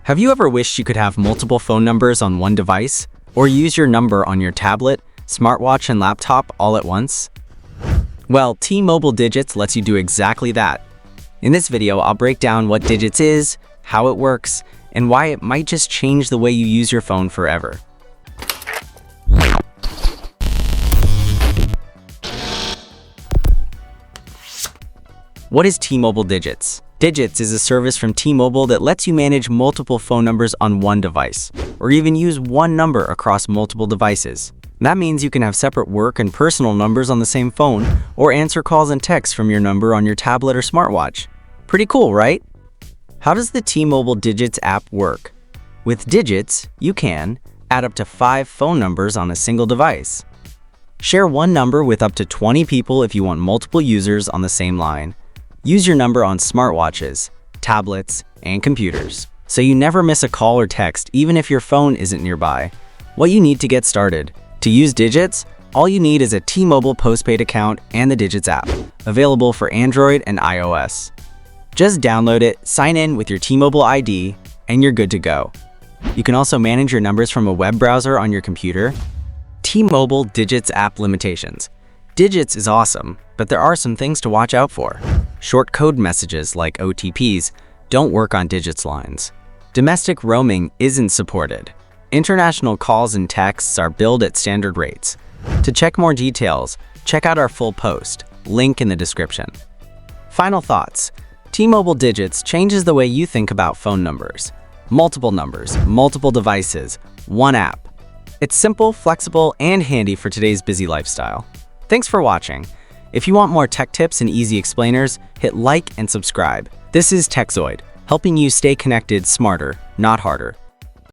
Have you ever wished you could have multiple phone numbers on one device, or use your number on your tablet, smartwatch, and laptop all at once? Well, T-Mobile Digits lets you do exactly that. In this video, I'll break down what Digits is, how it works, and why it might just change the way you use your phone forever. What is T-Mobile Digits? Digits is a service from T-Mobile that lets you manage multiple phone numbers on one device, or even use one number across multiple devices. That means you can have separate work and personal numbers on the same phone, or answer calls and texts from your number on your tablet or smartwatch. Pretty cool, right? How does the T-Mobile Digits app work? With Digits, you can add up to 5 phone numbers on a single device. Share one number with up to 20 people if you want multiple users on the same line. Use your number on smartwatches, tablets, and computers, so you never miss a call or text even if your phone isn't nearby. What you need to get started. To use Digits, all you need is a T-Mobile postpaid account and the Digits app, available for Android and iOS. Just download it, sign in with your T-Mobile ID, and you're good to go. You can also manage your numbers from a web browser on your computer. T-Mobile Digits app limitations. Digits is awesome, but there are some things to watch out for. Short code messages like OTPs don't work on Digits lines. Domestic roaming isn't supported. International calls and texts are billed at standard rates. To check more details, check out our full post, link in the description. Final thoughts. T-Mobile Digits changes the way you think about phone numbers. Multiple numbers, multiple devices, one app. It's simple, flexible, and handy for today's busy lifestyle. Thanks for watching. If you want more tech tips and easy explainers, hit like and subscribe. This is Tekzoid, helping you stay connected smarter, not harder.